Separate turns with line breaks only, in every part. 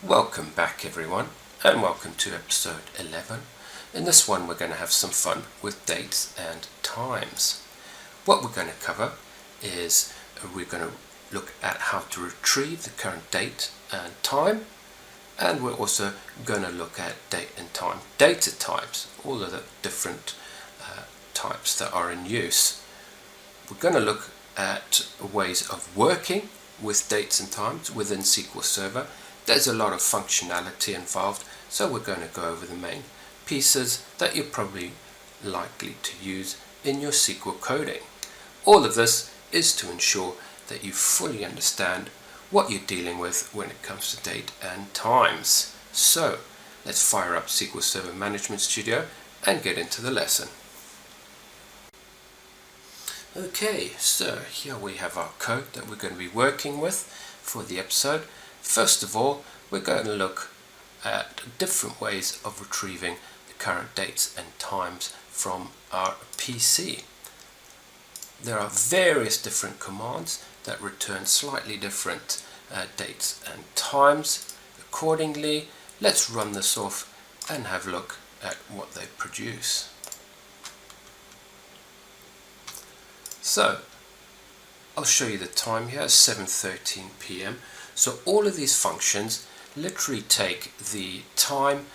Welcome back everyone, and welcome to episode 11. In this one we're going to have some fun with dates and times. What we're going to cover is we're going to look at how to retrieve the current date and time, and we're also going to look at date and time data types, all of the different types that are in use. We're going to look at ways of working with dates and times within SQL Server. There's a lot of functionality involved, so we're going to go over the main pieces that you're probably likely to use in your SQL coding. All of this is to ensure that you fully understand what you're dealing with when it comes to date and times. So let's fire up SQL Server Management Studio and get into the lesson. Okay, so here we have our code that we're going to be working with for the episode. First of all, we're going to look at different ways of retrieving the current dates and times from our PC. There are various different commands that return slightly different dates and times. Accordingly, let's run this off and have a look at what they produce. So, I'll show you the time here, 7:13 p.m. So all of these functions literally take the time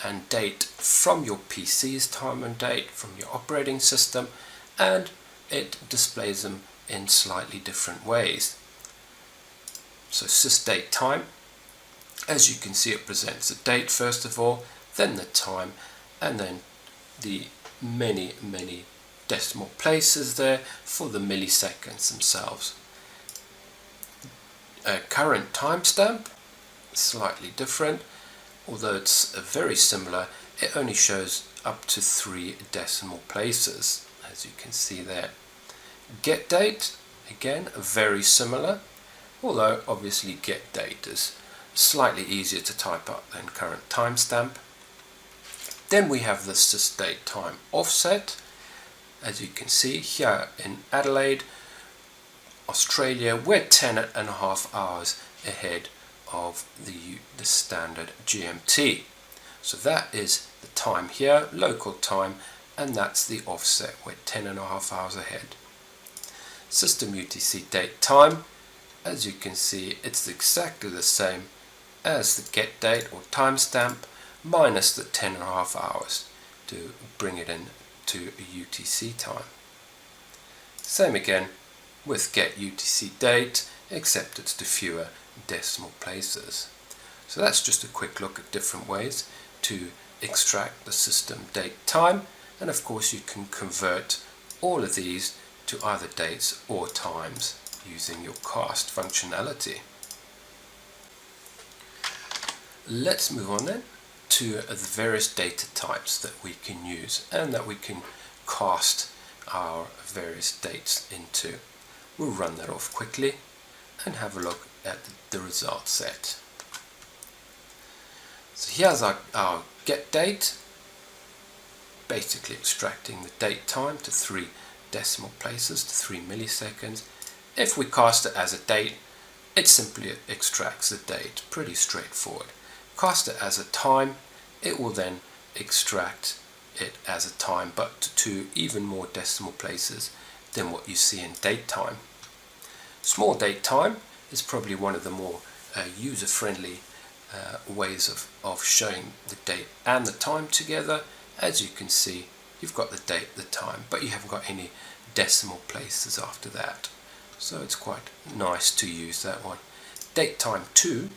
and date from your PC's time and date, from your operating system, and it displays them in slightly different ways. So sysdate time, as you can see, it presents the date first of all, then the time, and then the many decimal places there for the milliseconds themselves. Current timestamp, slightly different, although it's very similar. It only shows up to 3 decimal places, as you can see there. Get date, again very similar, although obviously get date is slightly easier to type up than current timestamp. Then we have the sysdate time offset. As you can see here in Adelaide, Australia, we're 10.5 hours ahead of the standard GMT. So that is the time here, local time, and that's the offset. We're 10.5 hours ahead. System UTC date time, as you can see, it's exactly the same as the get date or timestamp minus the 10.5 hours to bring it in to UTC time. Same again with get UTC date, except it's to fewer decimal places. So that's just a quick look at different ways to extract the system date time, and of course you can convert all of these to either dates or times using your cast functionality. Let's move on then to the various data types that we can use and that we can cast our various dates into. We'll run that off quickly and have a look at the result set. So here's our get date, basically extracting the date time to 3 decimal places, to 3 milliseconds. If we cast it as a date, it simply extracts the date, pretty straightforward. Cast it as a time, it will then extract it as a time, but to even more decimal places than what you see in date time. Small date time is probably one of the more user-friendly ways of showing the date and the time together. As you can see, you've got the date, the time, but you haven't got any decimal places after that. So it's quite nice to use that one. Date time 2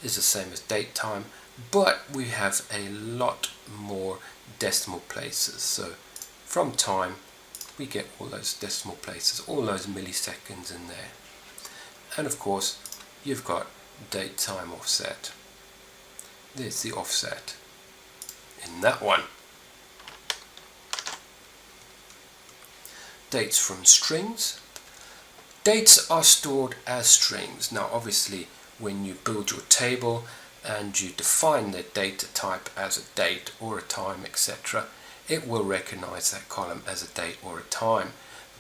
is the same as date time, but we have a lot more decimal places. So from time we get all those decimal places, all those milliseconds in there. And of course you've got date time offset. There's the offset in that one. Dates from strings. Dates are stored as strings. Now obviously when you build your table and you define the data type as a date or a time, etc., it will recognize that column as a date or a time.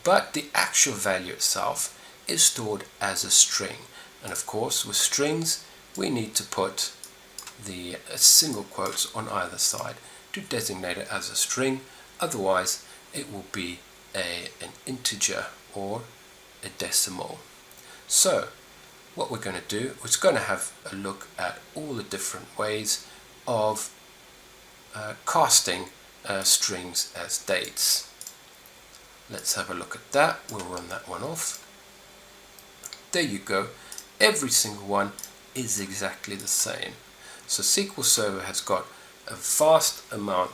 But the actual value itself is stored as a string. And of course with strings we need to put the single quotes on either side to designate it as a string. Otherwise it will be an integer or a decimal. So what we're going to do is going to have a look at all the different ways of casting strings as dates. Let's have a look at that. We'll run that one off. There you go. Every single one is exactly the same. So SQL Server has got a vast amount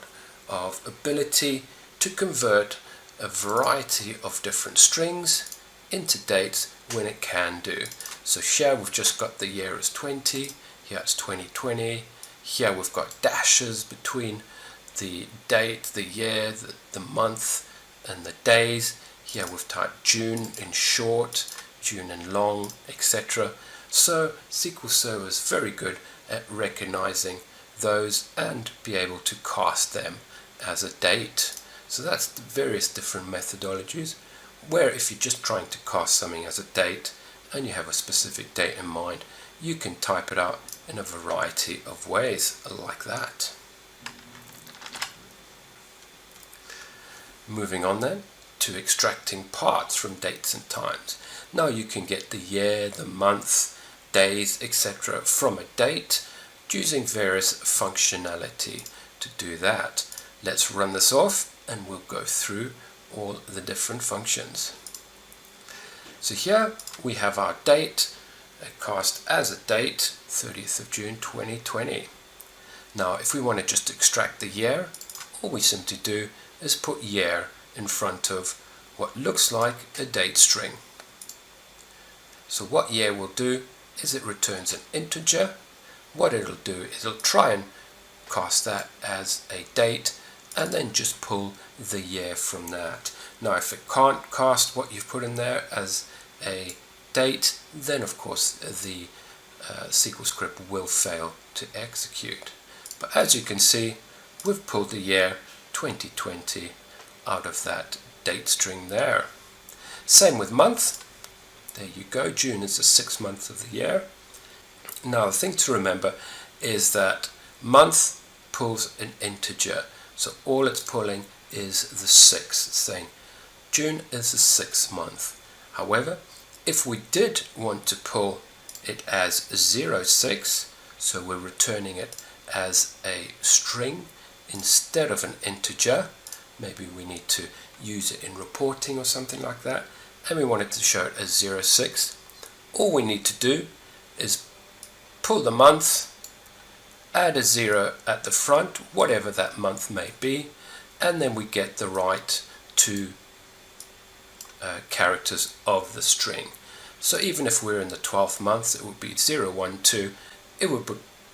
of ability to convert a variety of different strings into dates when it can do. So here we've just got the year as 20, here it's 2020, here we've got dashes between the date, the year, the month and the days. Here we've typed June in short, June in long, etc. So SQL Server is very good at recognizing those and be able to cast them as a date. So that's the various different methodologies, where if you're just trying to cast something as a date and you have a specific date in mind, you can type it out in a variety of ways like that. Moving on then to extracting parts from dates and times. Now you can get the year, the month, days, etc. from a date using various functionality to do that. Let's run this off and we'll go through all the different functions. So here we have our date cast as a date, 30th of June 2020. Now if we want to just extract the year, all we simply do is put year in front of what looks like a date string. So what year will do is it returns an integer. What it'll do is it'll try and cast that as a date and then just pull the year from that. Now if it can't cast what you've put in there as a date, then of course the SQL script will fail to execute. But as you can see, we've pulled the year 2020 out of that date string there. Same with month. There you go, June is the 6th month of the year. Now the thing to remember is that month pulls an integer, so all it's pulling is the 6th. It's saying June is the 6th month. However, if we did want to pull it as 06, so we're returning it as a string instead of an integer, maybe we need to use it in reporting or something like that, and we wanted to show it as 06, all we need to do is pull the month, add a 0 at the front, whatever that month may be, and then we get the right two characters of the string. So even if we're in the 12th month, it would be 0, 1, 2, it would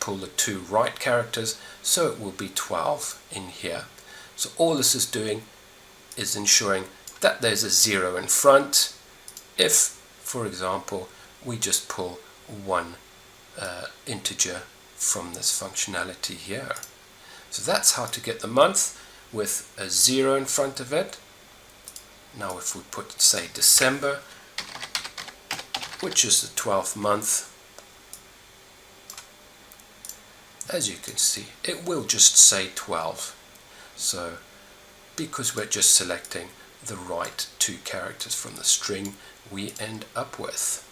pull the two right characters, so it will be 12 in here. So all this is doing is ensuring that there's a 0 in front if, for example, we just pull one integer from this functionality here. So that's how to get the month with a 0 in front of it. Now if we put, say, December, which is the 12th month, as you can see, it will just say 12. So because we're just selecting the right two characters from the string we end up with.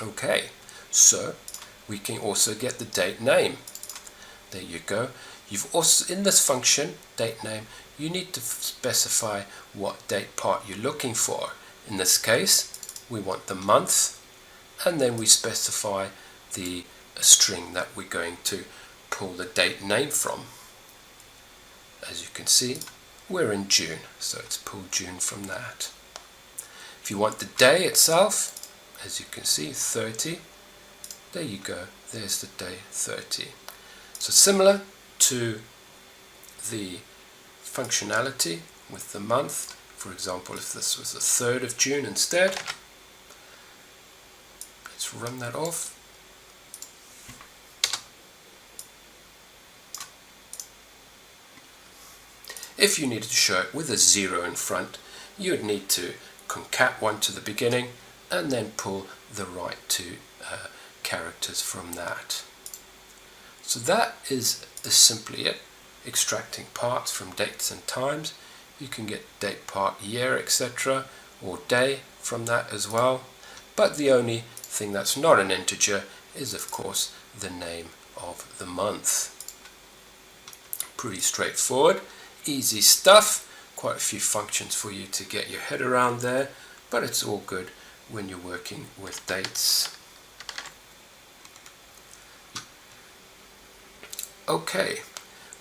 Okay, so we can also get the date name. There you go. You've also, in this function, date name, you need to specify what date part you're looking for. In this case, we want the month, and then we specify the string that we're going to pull the date name from. As you can see, we're in June, so it's pulled June from that. If you want the day itself, as you can see, 30, there you go, there's the day 30. So similar to the functionality with the month, for example, if this was the 3rd of June instead, let's run that off. If you needed to show it with a 0 in front, you would need to concat one to the beginning and then pull the right two characters from that. So that is simply it, extracting parts from dates and times. You can get date, part, year, etc., or day from that as well. But the only thing that's not an integer is, of course, the name of the month. Pretty straightforward, easy stuff. Quite a few functions for you to get your head around there, but it's all good when you're working with dates. Okay,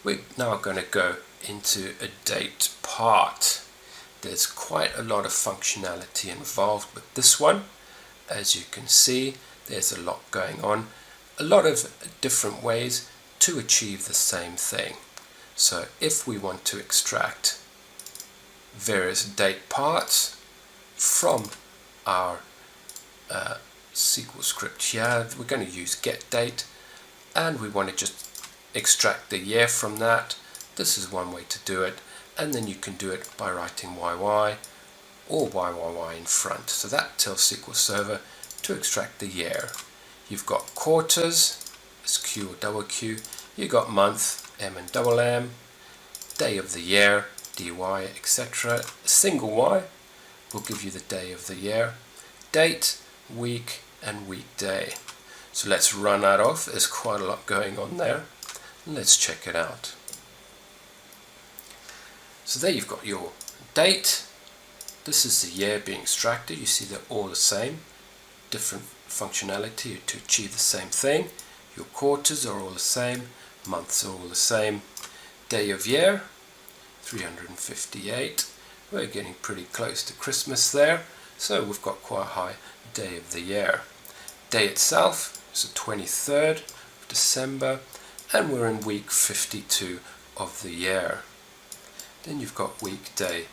we're now going to go into a date part. There's quite a lot of functionality involved with this one. As you can see, there's a lot going on, a lot of different ways to achieve the same thing. So if we want to extract various date parts from our SQL script here, we're going to use getDate, and we want to just extract the year from that. This is one way to do it, and then you can do it by writing YY or YYY in front. So that tells SQL Server to extract the year. You've got quarters, it's Q or double Q. You've got month, M and double M, day of the year, DY, etc. A single Y will give you the day of the year, date, week, and weekday. So let's run that off. There's quite a lot going on there. Let's check it out. So there you've got your date. This is the year being extracted. You see they're all the same, different functionality to achieve the same thing. Your quarters are all the same, months are all the same. Day of year, 358. We're getting pretty close to Christmas there, so we've got quite a high day of the year. Day itself is the 23rd of December, and we're in week 52 of the year. Then you've got weekday,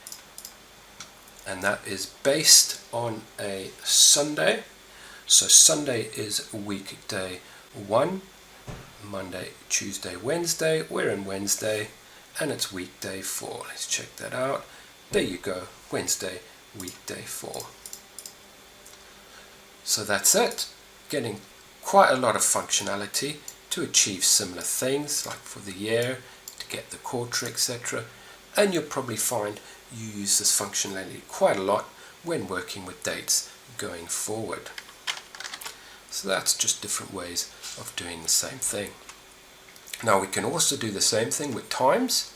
and that is based on a Sunday. So Sunday is weekday 1, Monday, Tuesday, Wednesday. We're in Wednesday, and it's weekday 4. Let's check that out. There you go, Wednesday, weekday 4. So that's it. Getting quite a lot of functionality to achieve similar things, like for the year, to get the quarter, etc. And you'll probably find you use this functionality quite a lot when working with dates going forward. So that's just different ways of doing the same thing. Now we can also do the same thing with times,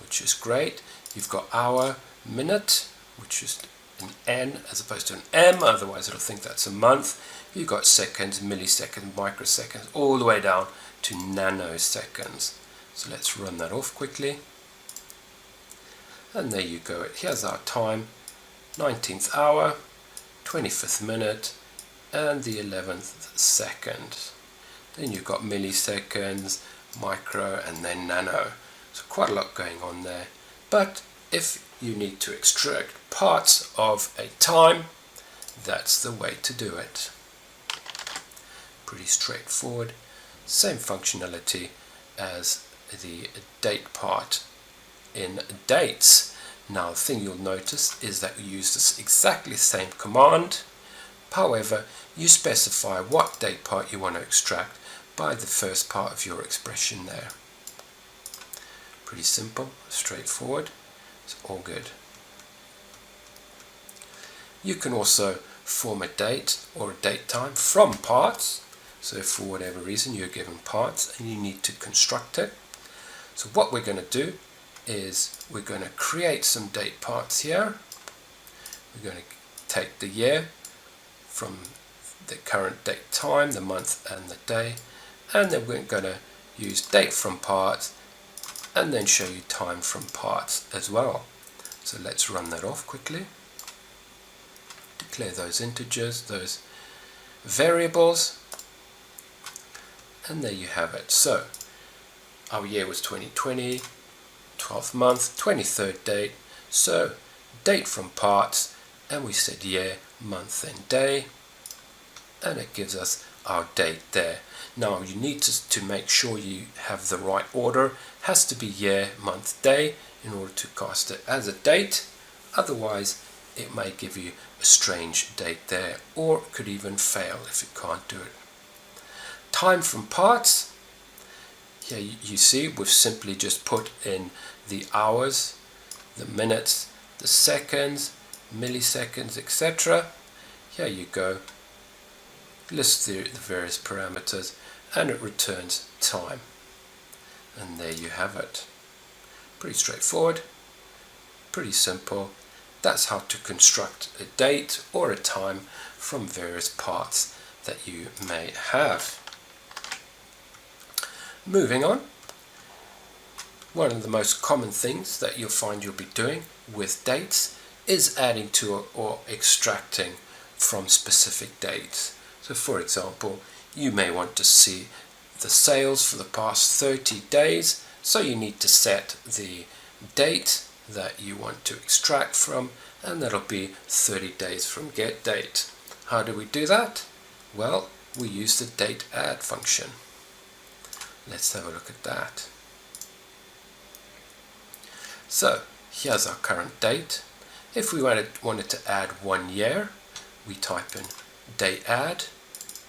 which is great. You've got hour, minute, which is an N as opposed to an M, otherwise it'll think that's a month. You've got seconds, milliseconds, microseconds, all the way down to nanoseconds. So let's run that off quickly. And there you go. Here's our time, 19th hour, 25th minute, and the 11th second. Then you've got milliseconds, micro, and then nano. So quite a lot going on there. But if you need to extract parts of a time, that's the way to do it. Pretty straightforward. Same functionality as the date part in dates. Now the thing you'll notice is that we use this exactly same command. However, you specify what date part you want to extract by the first part of your expression there. Pretty simple, straightforward. It's all good. You can also form a date or a date time from parts. So if for whatever reason you're given parts and you need to construct it. So what we're going to do is we're going to create some date parts here. We're going to take the year from the current date time, the month and the day, and then we're going to use date from parts and then show you time from parts as well. So let's run that off quickly. Declare those integers, those variables, and there you have it. So our year was 2020, 12th month, 23rd date, so date from parts, and we said year, month and day, and it gives us our date there. Now you need to make sure you have the right order. Has to be year, month, day in order to cast it as a date, otherwise it may give you a strange date there, or it could even fail if it can't do it. Time from parts, Here you see we've simply just put in the hours, the minutes, the seconds, milliseconds, etc. Here you go. Lists the various parameters and it returns time. And there you have it. Pretty straightforward, pretty simple. That's how to construct a date or a time from various parts that you may have. Moving on, one of the most common things that you'll find you'll be doing with dates is adding to or extracting from specific dates. So for example, you may want to see the sales for the past 30 days, so you need to set the date that you want to extract from, and that'll be 30 days from get date. How do we do that? Well, we use the date add function. Let's have a look at that. So here's our current date. If we wanted to add 1 year, we type in date add.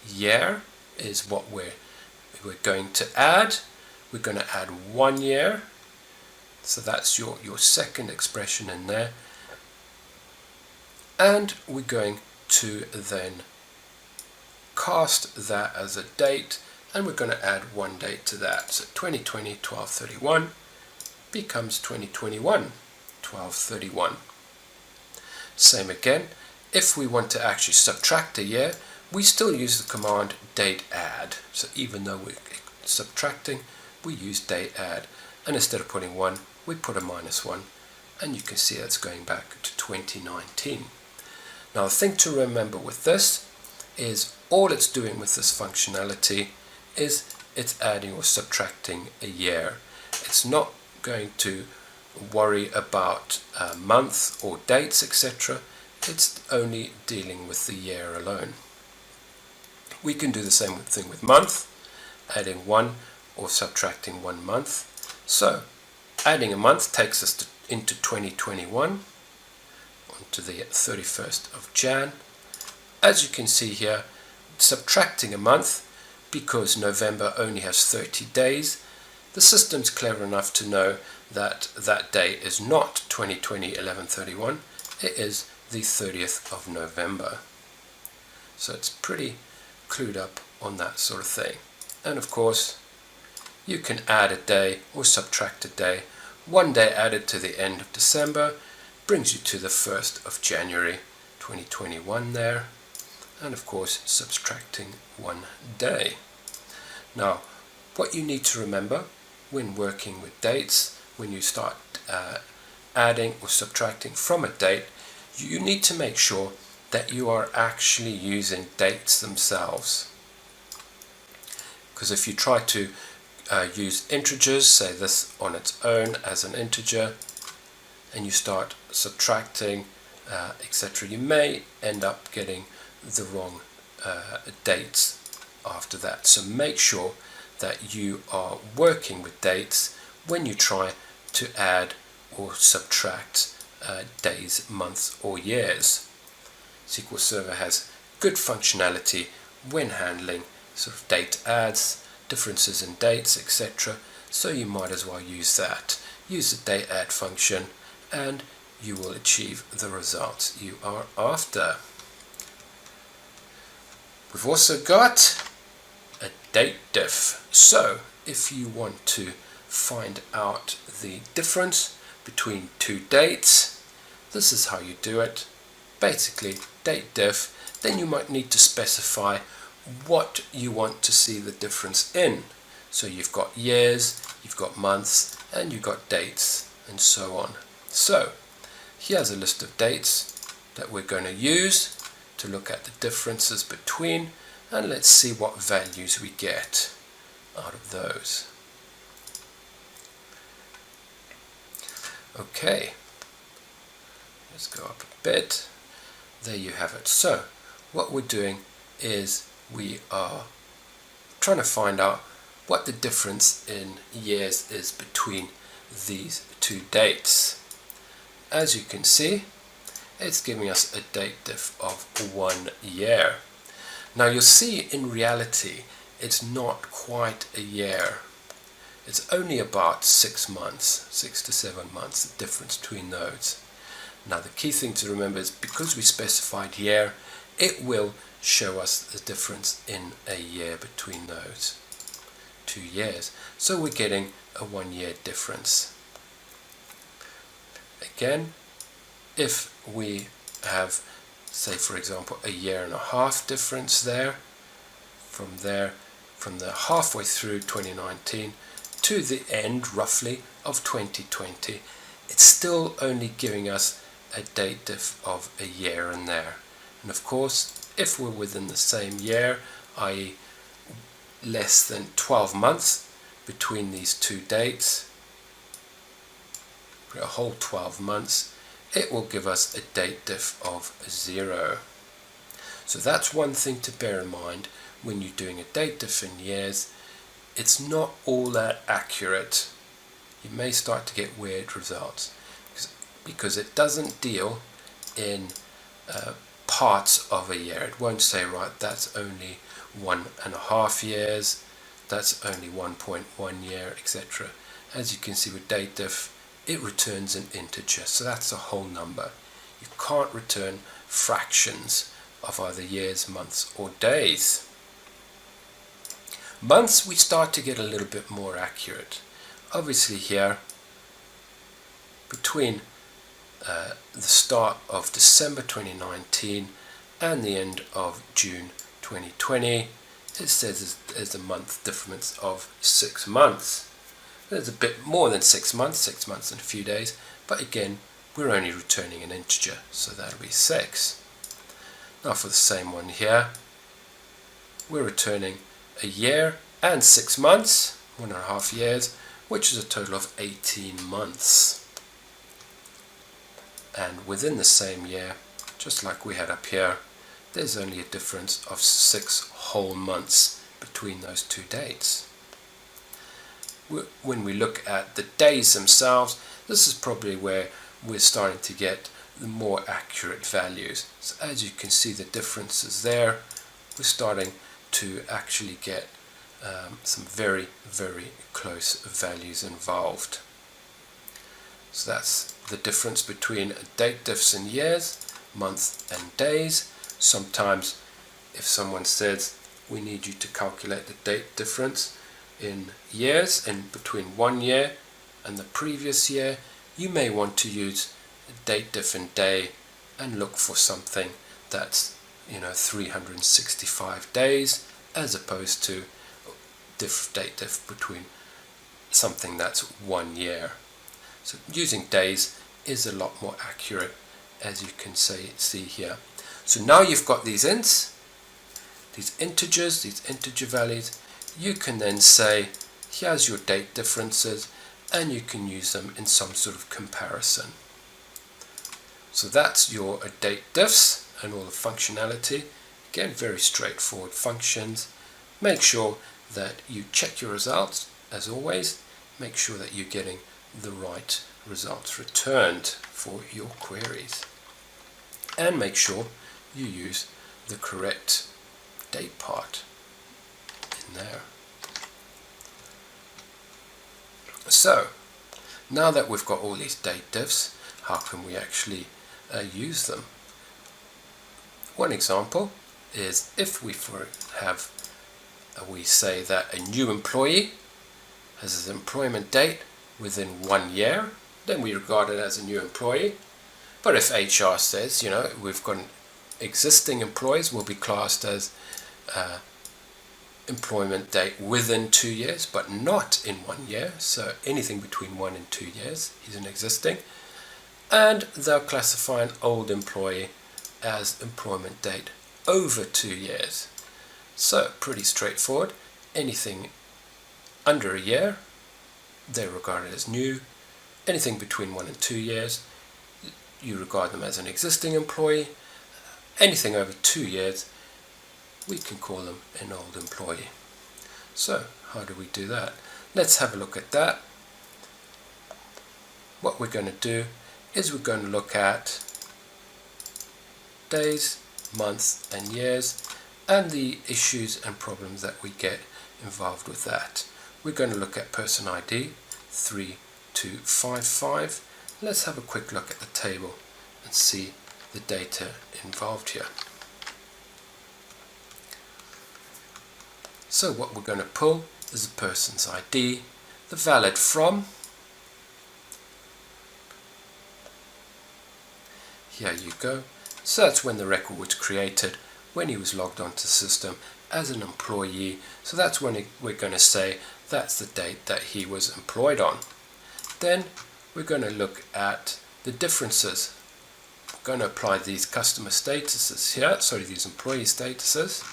Year is what we're going to add. We're going to add 1 year. So that's your second expression in there. And we're going to then cast that as a date, and we're going to add one date to that. So 2020 12/31 becomes 2021 12/31. Same again, if we want to actually subtract a year, we still use the command date add. So even though we're subtracting, we use date add, and instead of putting 1, we put a -1, and you can see it's going back to 2019. Now the thing to remember with this is all it's doing with this functionality is it's adding or subtracting a year. It's not going to worry about month or dates, etc. It's only dealing with the year alone. We can do the same thing with month, adding 1 or subtracting 1 month. So adding a month takes us into 2021, onto the 31st of Jan. As you can see here, subtracting a month, because November only has 30 days, the system's clever enough to know that that day is not 2020 11/31, it is the 30th of November. So it's pretty clued up on that sort of thing. And of course, you can add a day or subtract a day. 1 day added to the end of December brings you to the 1st of January 2021 there. And of course, subtracting 1 day. Now, what you need to remember when working with dates, when you start adding or subtracting from a date, you need to make sure that you are actually using dates themselves. Because if you try to use integers, say this on its own as an integer, and you start subtracting, etc., you may end up getting the wrong dates after that. So make sure that you are working with dates when you try to add or subtract days, months or years. SQL Server has good functionality when handling sort of date adds, differences in dates, etc. So you might as well use that. Use the date add function and you will achieve the results you are after. We've also got a date diff. So if you want to find out the difference between two dates, this is how you do it. Basically, date diff, then you might need to specify what you want to see the difference in. So you've got years, you've got months, and you've got dates, and so on. So here's a list of dates that we're going to use to look at the differences between, and let's see what values we get out of those. Okay, let's go up a bit. There you have it. So what we're doing is we are trying to find out what the difference in years is between these two dates. As you can see, it's giving us a date diff of 1 year. Now you'll see in reality it's not quite a year. It's only about 6 months, 6 to 7 months, the difference between those. Now the key thing to remember is because we specified year, it will show us the difference in a year between those 2 years. So we're getting a 1 year difference. Again, if we have, say for example, a year and a half difference there, from the halfway through 2019 to the end roughly of 2020, it's still only giving us a date diff of a year in there. And of course, if we're within the same year, i.e. less than 12 months between these two dates, for a whole 12 months, it will give us a date diff of 0. So that's one thing to bear in mind when you're doing a date diff in years. It's not all that accurate. You may start to get weird results because it doesn't deal in parts of a year. It won't say, right, that's only 1.5 years, that's only 1.1 year, etc. As you can see with date diff, it returns an integer, so that's a whole number. You can't return fractions of either years, months or days. Months, we start to get a little bit more accurate. Obviously here, between the start of December 2019 and the end of June 2020, it says there's a month difference of 6 months. There's a bit more than 6 months, 6 months and a few days, but again, we're only returning an integer, so that'll be 6. Now for the same one here, we're returning a year and 6 months, 1.5 years, which is a total of 18 months. And within the same year, just like we had up here, there's only a difference of 6 whole months between those two dates. When we look at the days themselves, this is probably where we're starting to get the more accurate values. So as you can see the differences there, we're starting to actually get some very, very close values involved. So that's the difference between date diffs in years, months and days. Sometimes if someone says we need you to calculate the date difference in years and between 1 year and the previous year, you may want to use date diff in day and look for something that's 365 days as opposed to date diff between something that's 1 year. So using days is a lot more accurate, as you can see here. So now you've got these ints, these integers, these integer values. You can then say, here's your date differences, and you can use them in some sort of comparison. So that's your date diffs and all the functionality. Again, very straightforward functions. Make sure that you check your results, as always. Make sure that you're getting the right results returned for your queries. And make sure you use the correct date part in there. So, now that we've got all these date diffs, how can we actually use them? One example is if we say that a new employee has his employment date within 1 year, then we regard it as a new employee. But if HR says, we've got existing employees will be classed as employment date within 2 years, but not in 1 year. So anything between 1 and 2 years, he's an existing. And they'll classify an old employee as employment date over 2 years. So pretty straightforward. Anything under a year, they're regarded as new. Anything between 1 and 2 years, you regard them as an existing employee. Anything over 2 years, we can call them an old employee. So how do we do that? Let's have a look at that. What we're going to do is we're going to look at days, months and years and the issues and problems that we get involved with that. we're going to look at person ID 3255. Let's have a quick look at the table and see the data involved here. So what we're going to pull is the person's ID, the valid from. Here you go. So that's when the record was created, when he was logged onto the system as an employee. So that's when we're going to say that's the date that he was employed on. Then we're going to look at the differences. We're going to apply these customer statuses here, these employee statuses.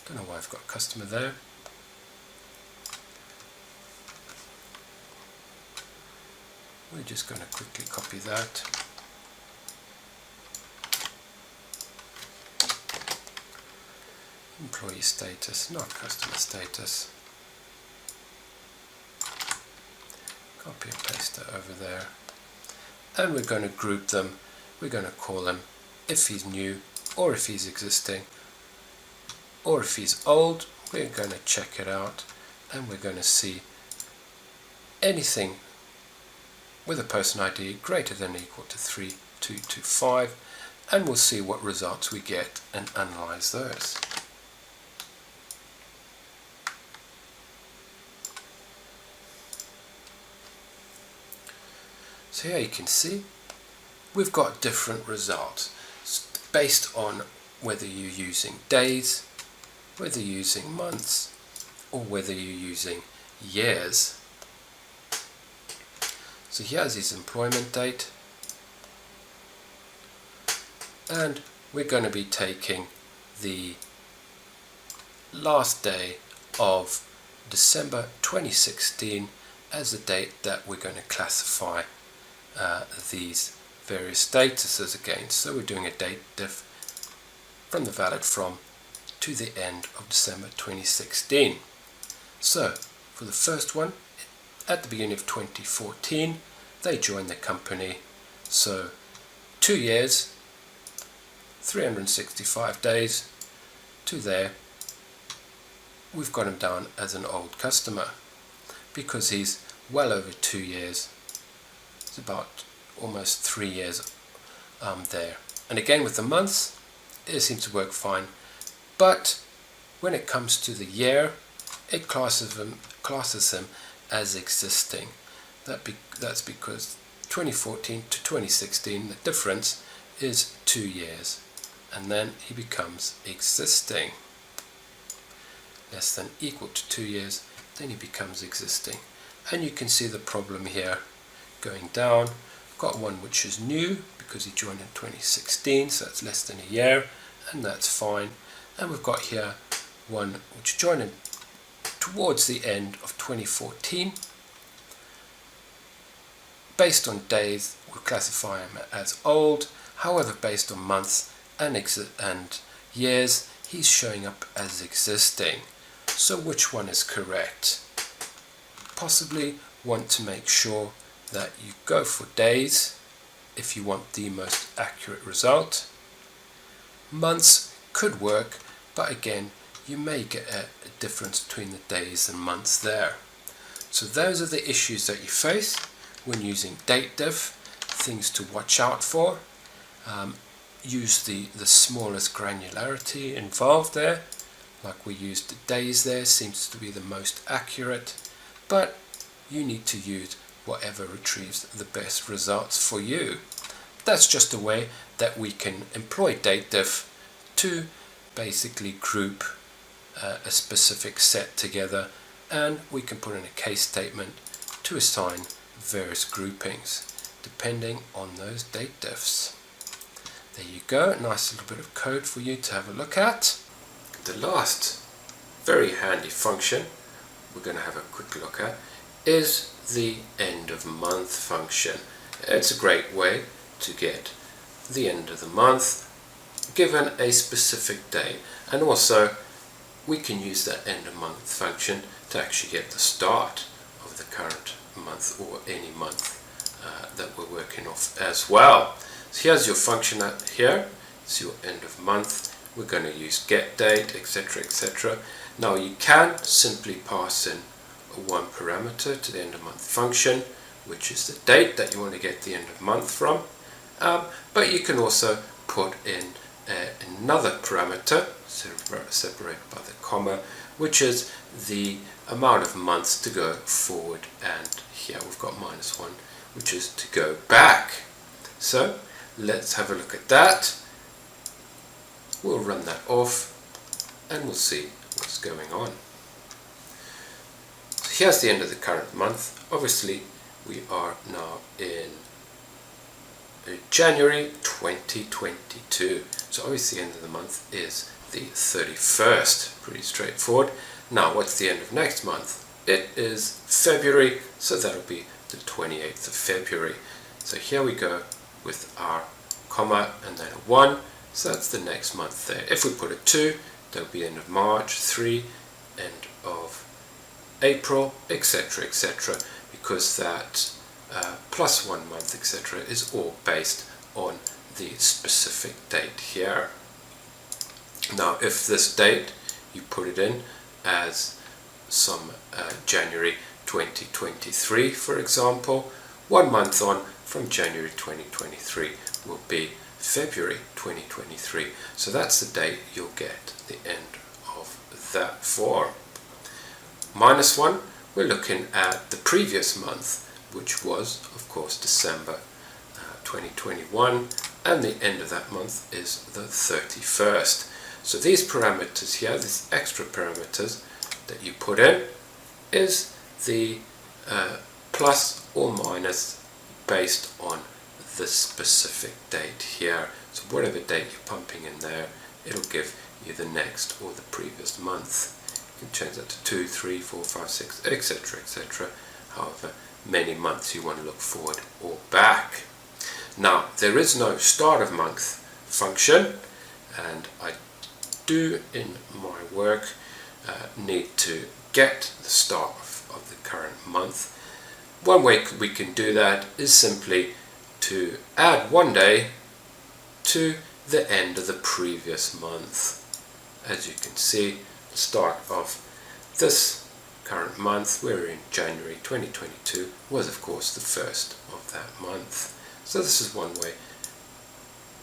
Don't know why I've got customer there. We're just going to quickly copy that. Employee status, not customer status. Copy and paste it over there. And we're going to group them. We're going to call them if he's new or if he's existing. Or if he's old, we're going to check it out and we're going to see anything with a person ID greater than or equal to 3225, and we'll see what results we get and analyze those. So here you can see we've got different results based on whether you're using days, whether you're using months, or whether you're using years. So here's his employment date, and we're going to be taking the last day of December 2016 as the date that we're going to classify these various statuses against. So we're doing a date diff from the valid from to the end of December 2016. So for the first one, at the beginning of 2014, they joined the company. So 2 years, 365 days to there. We've got him down as an old customer because he's well over 2 years. It's about almost 3 years there. And again with the months, it seems to work fine. But when it comes to the year, it classes him as existing. That's because 2014 to 2016, the difference is 2 years. And then he becomes existing. Less than equal to 2 years, then he becomes existing. And you can see the problem here going down. I've got one which is new because he joined in 2016, so it's less than a year, and that's fine. And we've got here one which joined in towards the end of 2014. Based on days, we'll classify him as old. However, based on months and years, he's showing up as existing. So which one is correct? Possibly want to make sure that you go for days if you want the most accurate result. Months could work, but again, you may get a difference between the days and months there. So those are the issues that you face when using date diff. Things to watch out for. Use the smallest granularity involved there. Like we used the days there, seems to be the most accurate, but you need to use whatever retrieves the best results for you. That's just a way that we can employ date diff to basically group a specific set together, and we can put in a case statement to assign various groupings depending on those date diffs. There you go, a nice little bit of code for you to have a look at. The last very handy function we're going to have a quick look at is the end of month function. It's a great way to get the end of the month given a specific day, and also we can use that end of month function to actually get the start of the current month or any month that we're working off as well. So here's your function here. It's your end of month. we're going to use get date, etc, etc. Now you can simply pass in one parameter to the end of month function, which is the date that you want to get the end of month from, but you can also put in another parameter separated by the comma, which is the amount of months to go forward, and here we've got -1, which is to go back. So let's have a look at that. We'll run that off and we'll see what's going on. So here's the end of the current month. Obviously we are now in January 2022. So obviously the end of the month is the 31st. Pretty straightforward. Now what's the end of next month? It is February, so that'll be the 28th of February. So here we go with our comma and then a 1. So that's the next month there. If we put a 2, that'll be end of March, 3, end of April, etc, etc, because that +1 month, etc, is all based on the specific date here. Now if this date you put it in as some January 2023, for example, 1 month on from January 2023 will be February 2023. So that's the date you'll get the end of that for. -1, we're looking at the previous month, which was, of course, December 2021, and the end of that month is the 31st. So these parameters here, these extra parameters that you put in, is the plus or minus based on the specific date here. So whatever date you're pumping in there, it'll give you the next or the previous month. You can change that to 2, 3, 4, 5, 6, etc, etc, however many months you want to look forward or back. Now there is no start of month function, and I do in my work need to get the start of the current month. One way we can do that is simply to add 1 day to the end of the previous month. As you can see, the start of this current month, we're in January 2022, was of course the first of that month. So this is one way.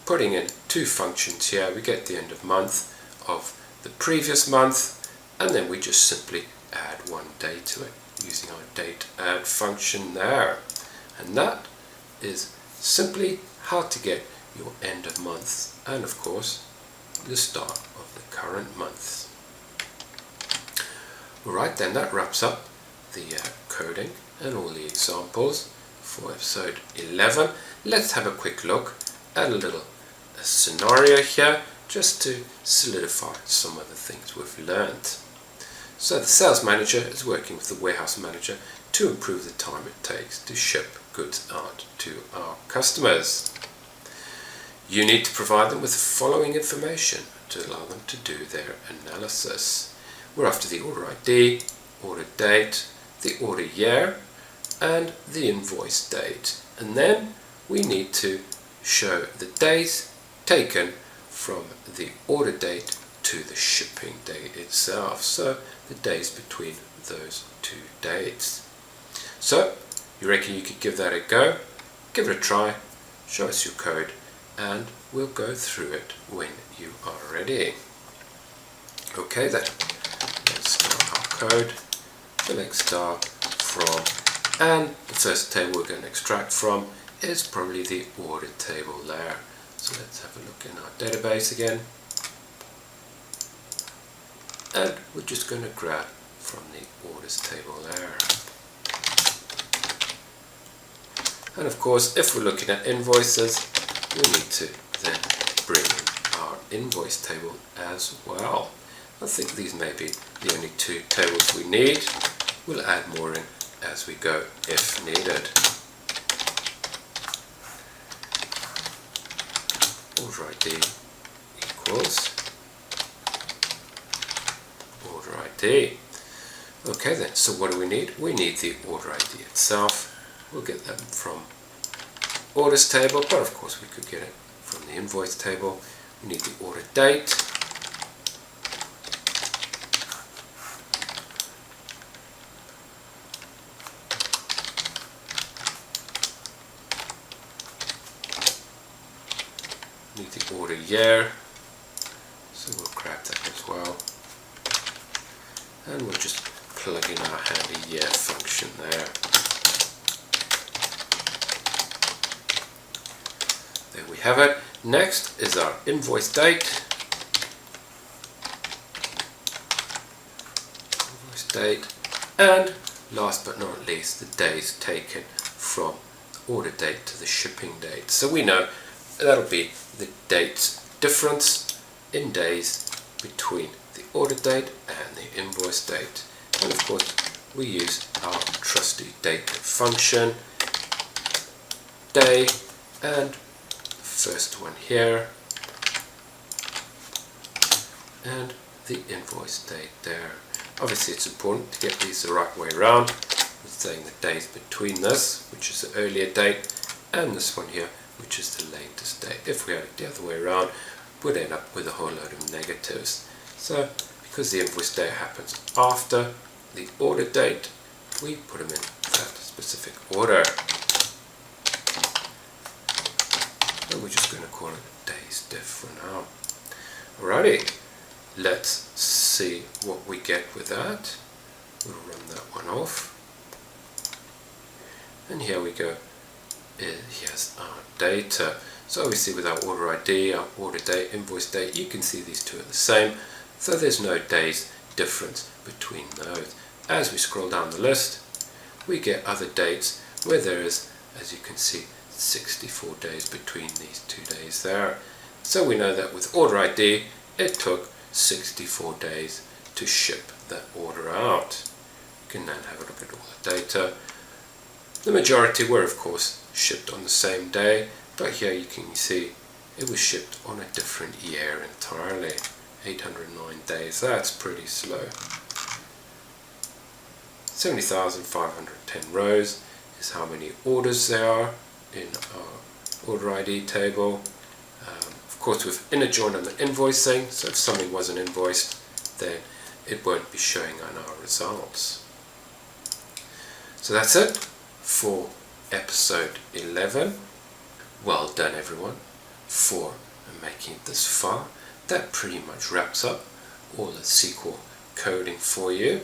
Putting in 2 functions here, we get the end of month of the previous month, and then we just simply add 1 day to it using our date add function there. And that is simply how to get your end of month and of course the start of the current month. Alright, then that wraps up the coding and all the examples for episode 11. Let's have a quick look at a little scenario here just to solidify some of the things we've learned. So the sales manager is working with the warehouse manager to improve the time it takes to ship goods out to our customers. You need to provide them with the following information to allow them to do their analysis. We're after the order ID, order date, the order year, and the invoice date. And then we need to show the days taken from the order date to the shipping date itself. So the days between those 2 dates. So you reckon you could give that a go? Give it a try, show us your code, and we'll go through it when you are ready. Okay then, let's start our code. Select star from, and the first table we're going to extract from is probably the order table there. So let's have a look in our database again. And we're just going to grab from the orders table there. And of course, if we're looking at invoices, we need to then bring in our invoice table as well. I think these may be the only 2 tables we need. We'll add more in as we go if needed. Order ID equals order ID. Okay then, so what do we need? We need the order ID itself. We'll get that from orders table, but of course we could get it from the invoice table. We need the order date, year. So we'll grab that as well. And we'll just plug in our handy year function there. There we have it. Next is our invoice date. Invoice date. And last but not least, the days taken from order date to the shipping date. So we know that'll be the date's difference in days between the order date and the invoice date. And of course we use our trusty date function, day, and the first one here, and the invoice date there. Obviously it's important to get these the right way around. We're saying the days between this, which is the earlier date, and this one here, which is the latest date. If we had it the other way around, we'd end up with a whole load of negatives. So because the invoice date happens after the order date, we put them in that specific order. And we're just going to call it days diff for now. Alrighty, let's see what we get with that. We'll run that one off. And here we go. Here's our data. So obviously with our order ID, our order date, invoice date, you can see these two are the same. So there's no days difference between those. As we scroll down the list, we get other dates where there is, as you can see, 64 days between these 2 days there. So we know that with order ID, it took 64 days to ship that order out. You can then have a look at all the data. The majority were of course shipped on the same day, but here you can see it was shipped on a different year entirely. 809 days, that's pretty slow. 70,510 rows is how many orders there are in our order ID table. Of course with inner join on the invoicing, so if something wasn't invoiced, then it won't be showing on our results. So that's it for episode 11. Well done everyone for making it this far. That pretty much wraps up all the SQL coding for you.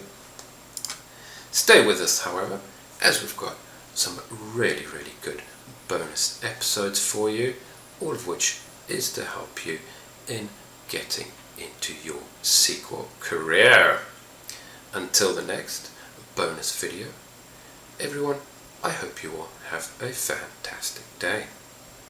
Stay with us however, as we've got some really good bonus episodes for you, all of which is to help you in getting into your SQL career. Until the next bonus video, everyone, I hope you all have a fantastic day.